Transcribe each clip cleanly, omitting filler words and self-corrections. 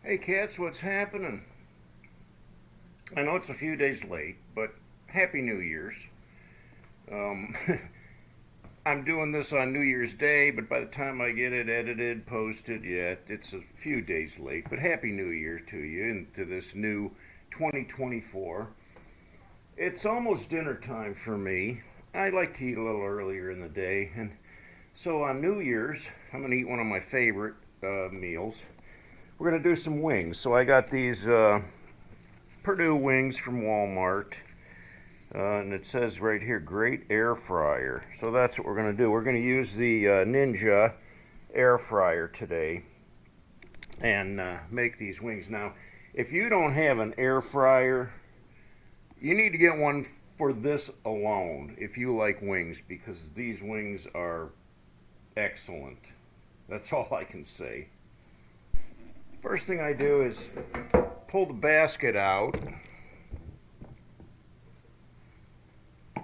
Hey cats, what's happening? I know it's a few days late, but Happy New Year's. Um, I'm doing this on New Year's Day, but by the time I get it edited, posted, yeah, it's a few days late. But Happy New Year to you and to this new 2024. It's almost dinner time for me. I like to eat a little earlier in the day, and so on New Year's, I'm going to eat one of my favorite meals. We're going to do some wings. So I got these Purdue wings from Walmart. And it says right here, great air fryer. So that's what we're going to do. We're going to use the Ninja air fryer today and make these wings. Now, if you don't have an air fryer, you need to get one for this alone if you like wings, because these wings are excellent. That's all I can say. First thing I do is pull the basket out.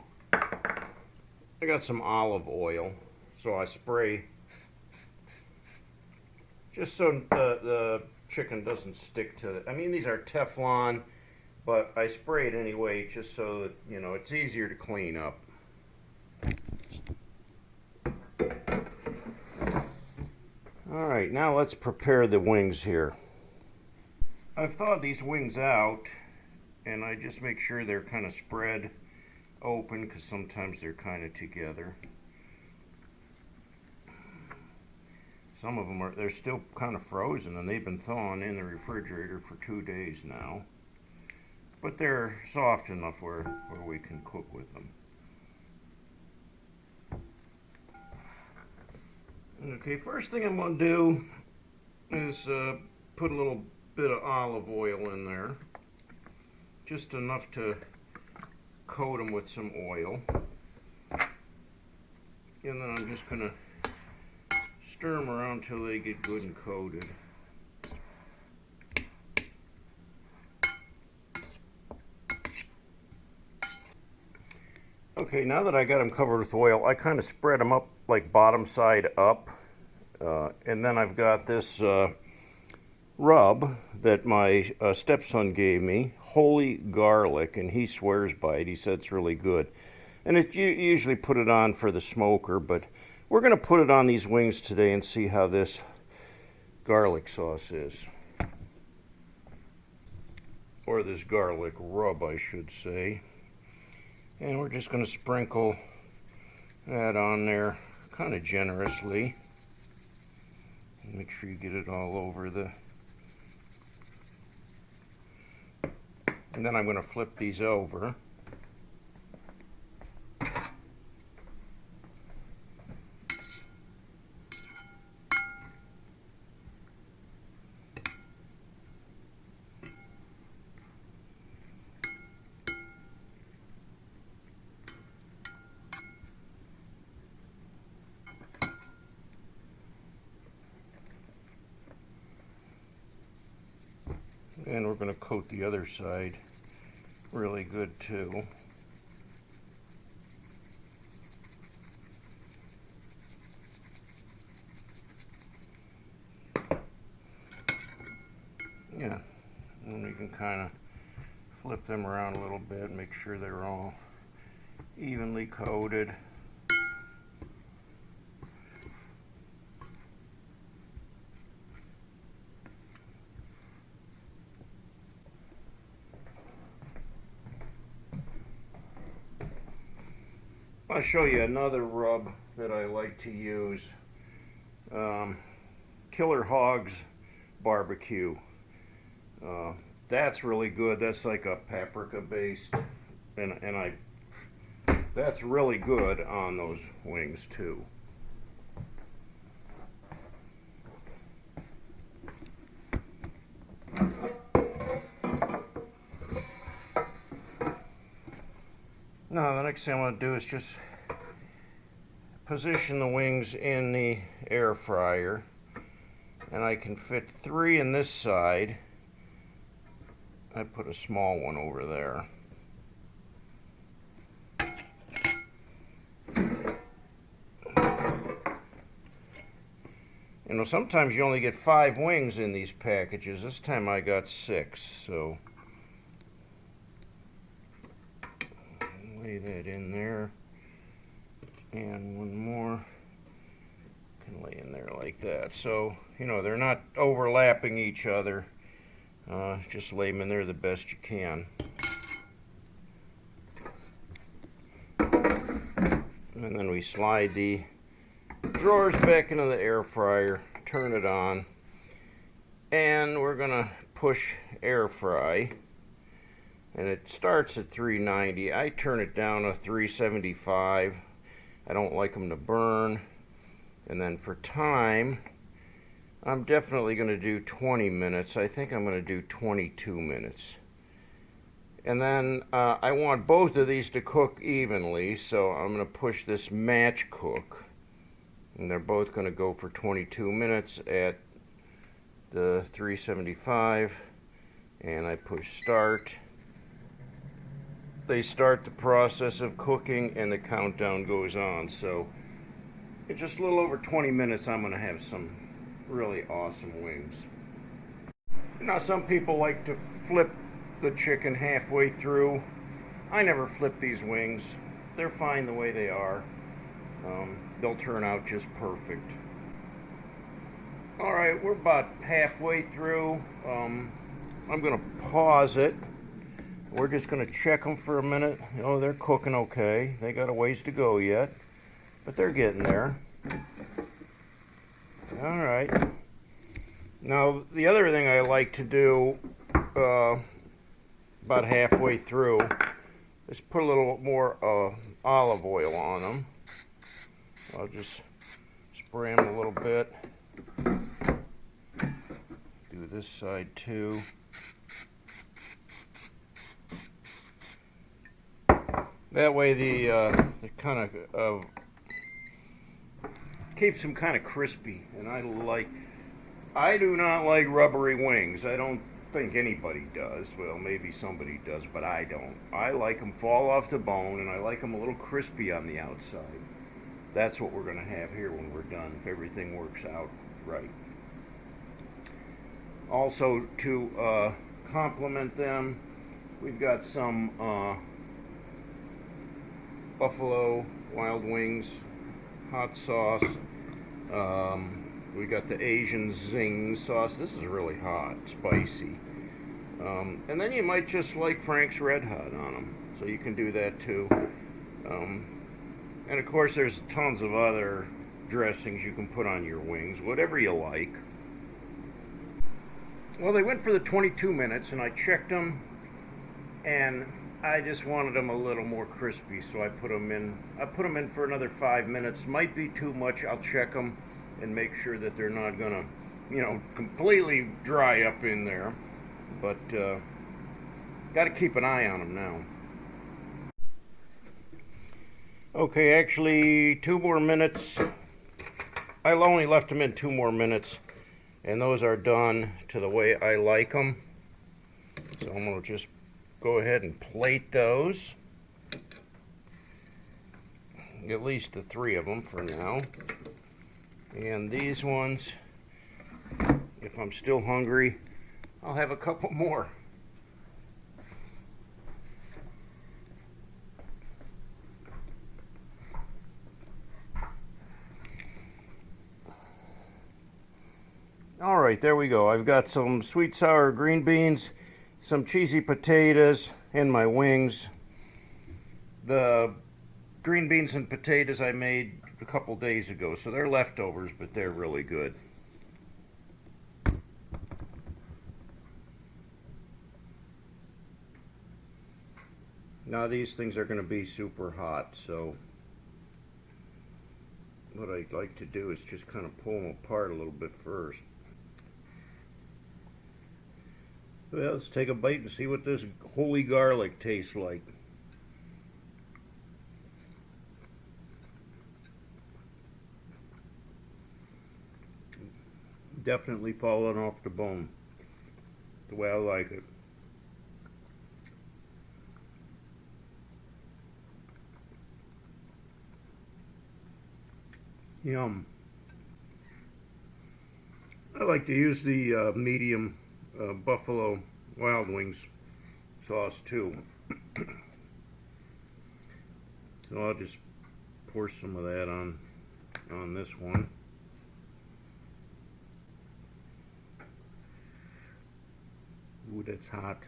I got some olive oil, so I spray just so the chicken doesn't stick to it. I mean, these are Teflon, but I spray it anyway just so that, you know, it's easier to clean up. All right, now let's prepare the wings here. I've thawed these wings out, and I just make sure they're kind of spread open, because sometimes they're kind of together. Some of them they're still kind of frozen, and they've been thawing in the refrigerator for 2 days now, but they're soft enough where we can cook with them. Okay, first thing I'm going to do is put a little bit of olive oil in there, just enough to coat them with some oil, and then I'm just going to stir them around till they get good and coated. Okay, now that I got them covered with oil, I kind of spread them up like bottom side up, and then I've got this rub that my stepson gave me, holy garlic, and he swears by it. He said it's really good. And you usually put it on for the smoker, but we're going to put it on these wings today and see how this garlic sauce is. Or this garlic rub, I should say. And we're just going to sprinkle that on there kind of generously. Make sure you get it all over the... And then I'm going to flip these over. And we're going to coat the other side really good too. Yeah, and you can kind of flip them around a little bit, make sure they're all evenly coated. I'll show you another rub that I like to use. Killer Hogs barbecue. That's really good. That's like a paprika based, and that's really good on those wings too. Now the next thing I'm going to do is just position the wings in the air fryer, and I can fit 3 in this side. I put a small one over there. You know, sometimes you only get 5 wings in these packages. This time I got 6, so lay that in there. And one more can lay in there like that. So, you know, they're not overlapping each other. Just lay them in there the best you can. And then we slide the drawers back into the air fryer, turn it on, and we're gonna push air fry. And it starts at 390. I turn it down to 375. I don't like them to burn. And then for time, I'm definitely going to do 20 minutes. I think I'm going to do 22 minutes. And then I want both of these to cook evenly, so I'm going to push this match cook. And they're both going to go for 22 minutes at the 375. And I push start. They start the process of cooking and the countdown goes on. So in just a little over 20 minutes, I'm going to have some really awesome wings. Now, some people like to flip the chicken halfway through. I never flip these wings. They're fine the way they are. They'll turn out just perfect. All right, we're about halfway through. I'm going to pause it. We're just going to check them for a minute. You know, they're cooking okay. They got a ways to go yet, but they're getting there. All right. Now, the other thing I like to do about halfway through is put a little more olive oil on them. I'll just spray them a little bit. Do this side too. That way the kind of keeps them kind of crispy, and I do not like rubbery wings. I don't think anybody does. Well, maybe somebody does, but I don't. I like them fall off the bone, and I like them a little crispy on the outside. That's what we're going to have here when we're done, if everything works out right. Also, to complement them, we've got some Buffalo Wild Wings hot sauce. We got the Asian Zing sauce. This is really hot, spicy. And then you might just like Frank's Red Hot on them, so you can do that too. And of course, there's tons of other dressings you can put on your wings, whatever you like. Well, they went for the 22 minutes, and I checked them, and I just wanted them a little more crispy, so I put them in for another 5 minutes. Might be too much. I'll check them and make sure that they're not gonna, completely dry up in there. But got to keep an eye on them now. Okay, actually 2 more minutes. I only left them in 2 more minutes, and those are done to the way I like them. So I'm gonna just go ahead and plate those. At least the 3 of them for now. And these ones, if I'm still hungry, I'll have a couple more. All right, there we go. I've got some sweet sour green beans, some cheesy potatoes, and my wings. The green beans and potatoes I made a couple days ago, so they're leftovers, but they're really good. Now these things are going to be super hot, so what I'd like to do is just kind of pull them apart a little bit first. Well, let's take a bite and see what this holy garlic tastes like. Definitely falling off the bone, the way I like it. Yum. I like to use the medium Buffalo Wild Wings sauce too. So I'll just pour some of that on this one. Ooh, that's hot.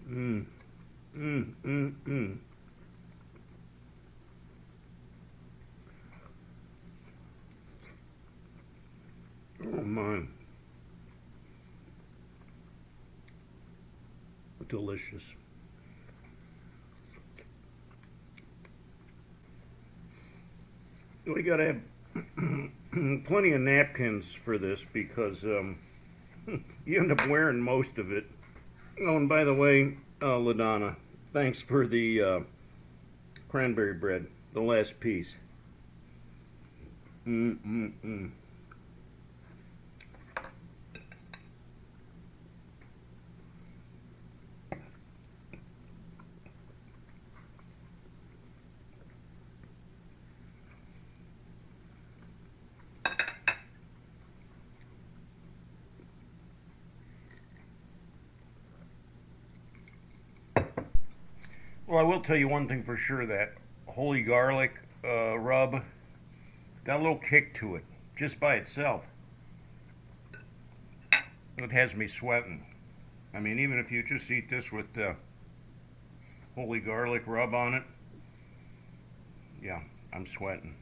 Mmm. Mmm, mmm, mmm. Oh my. Delicious. We gotta have plenty of napkins for this because you end up wearing most of it. Oh, and by the way, LaDonna, thanks for the cranberry bread, the last piece. Mm-mm-mm. Well, I will tell you one thing for sure, that holy garlic rub got a little kick to it just by itself. It has me sweating. I mean, even if you just eat this with the holy garlic rub on it, yeah, I'm sweating.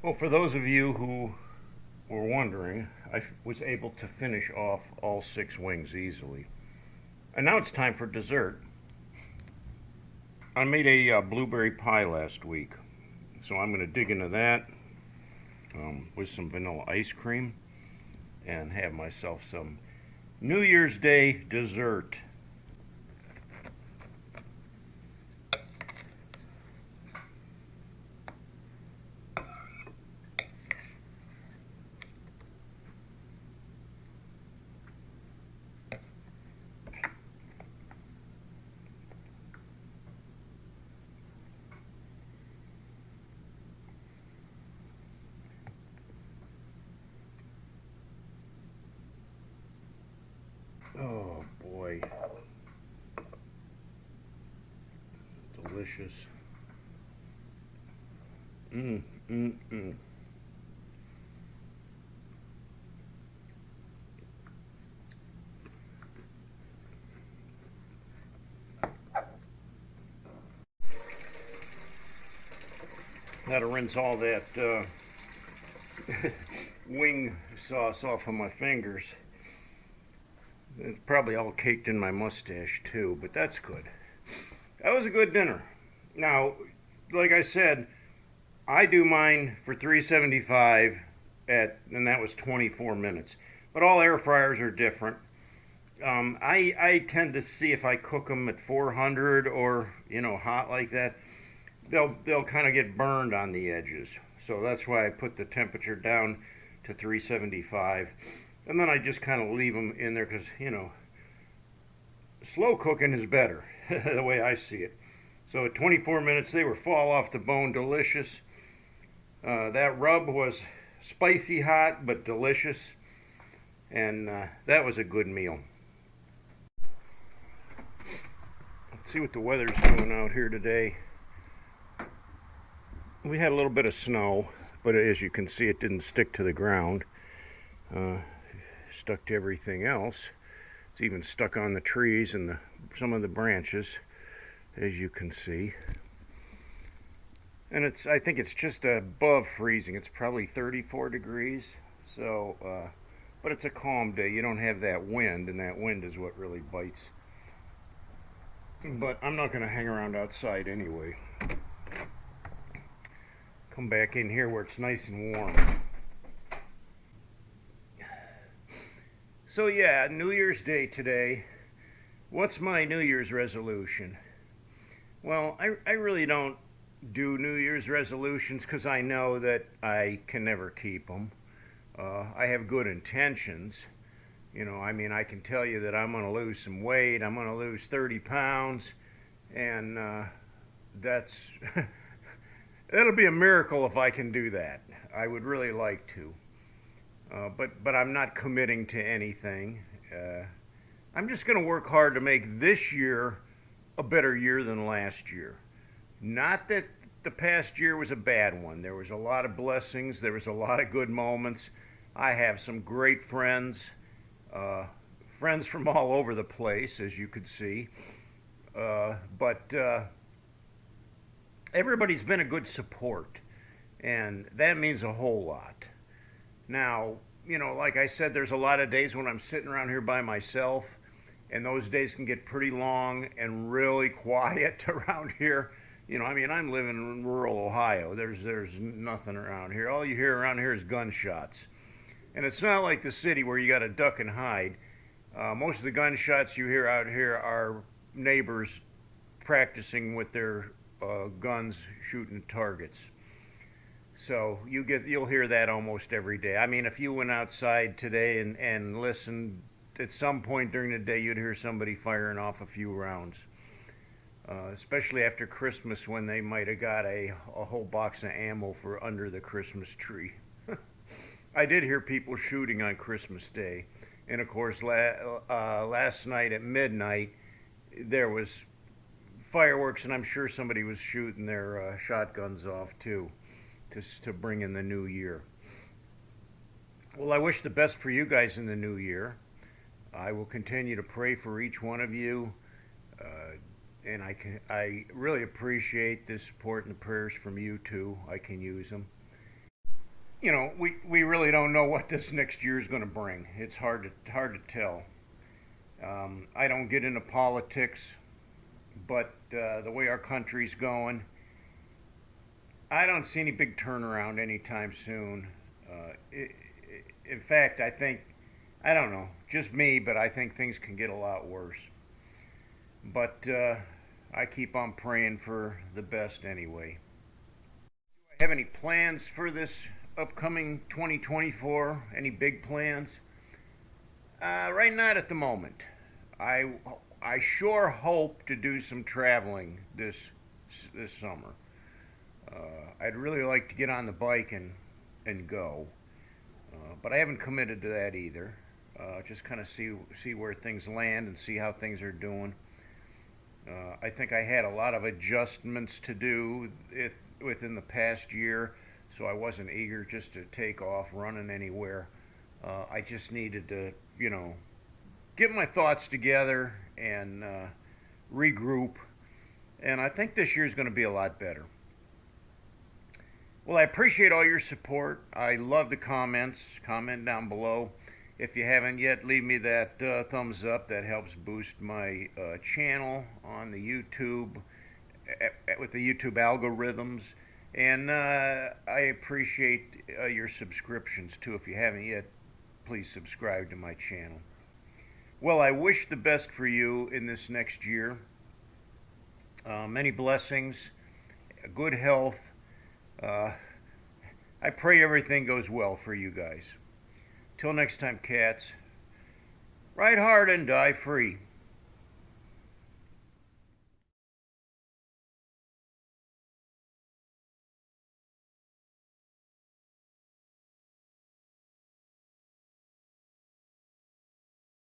Well, for those of you who were wondering, I was able to finish off all 6 wings easily. And now it's time for dessert. I made a blueberry pie last week, so I'm going to dig into that with some vanilla ice cream and have myself some New Year's Day dessert. Oh boy. Delicious. Mmm, mmm, mmm. Now to rinse all that wing sauce off of my fingers. It's probably all caked in my mustache too, but that's good. That was a good dinner. Now, like I said, I do mine for 375 and that was 24 minutes. But all air fryers are different. I tend to see if I cook them at 400 or hot like that, they'll kind of get burned on the edges. So that's why I put the temperature down to 375, and then I just kind of leave them in there because slow cooking is better the way I see it. So at 24 minutes they were fall off the bone delicious. That rub was spicy hot but delicious, and that was a good meal. Let's see what the weather's doing out here today. We had a little bit of snow, but as you can see, it didn't stick to the ground. Stuck to everything else. It's even stuck on the trees and some of the branches, as you can see. And I think it's just above freezing. It's probably 34 degrees. So, but it's a calm day. You don't have that wind, and that wind is what really bites. But I'm not going to hang around outside anyway. Come back in here where it's nice and warm. So yeah, New Year's Day today. What's my New Year's resolution? Well, I really don't do New Year's resolutions because I know that I can never keep them. I have good intentions. I mean, I can tell you that I'm going to lose some weight. I'm going to lose 30 pounds. and that's it'll be a miracle if I can do that. I would really like to, but I'm not committing to anything. I'm just going to work hard to make this year a better year than last year. Not that the past year was a bad one. There was a lot of blessings. There was a lot of good moments. I have some great friends, friends from all over the place, as you could see. But everybody's been a good support, and that means a whole lot. Now, like I said, there's a lot of days when I'm sitting around here by myself, and those days can get pretty long and really quiet around here. I'm living in rural Ohio. There's nothing around here. All you hear around here is gunshots. And it's not like the city where you got to duck and hide. Most of the gunshots you hear out here are neighbors practicing with their guns, shooting targets. So you'll hear that almost every day. I mean, if you went outside today and listened, at some point during the day, you'd hear somebody firing off a few rounds. Especially after Christmas, when they might have got a whole box of ammo for under the Christmas tree. I did hear people shooting on Christmas Day. And of course, last night at midnight, there was fireworks, and I'm sure somebody was shooting their shotguns off too, to bring in the new year. Well, I wish the best for you guys in the new year. I will continue to pray for each one of you, and I really appreciate the support and the prayers from you too. I can use them. We really don't know what this next year is going to bring. It's hard to tell. I don't get into politics, but the way our country's going, I don't see any big turnaround anytime soon. In fact, I don't know, just me, but I think things can get a lot worse. But I keep on praying for the best anyway. Do I have any plans for this upcoming 2024? Any big plans? Right, not at the moment. I sure hope to do some traveling this summer. I'd really like to get on the bike and go, but I haven't committed to that either. Just kind of see where things land and see how things are doing. I think I had a lot of adjustments to do within the past year, so I wasn't eager just to take off running anywhere. I just needed to, get my thoughts together and regroup, and I think this year is going to be a lot better. Well, I appreciate all your support. I love the comments. Comment down below. If you haven't yet, leave me that thumbs up. That helps boost my channel on the YouTube, with the YouTube algorithms. And I appreciate your subscriptions too. If you haven't yet, please subscribe to my channel. Well, I wish the best for you in this next year. Many blessings, good health. I pray everything goes well for you guys. Till next time, cats, ride hard and die free.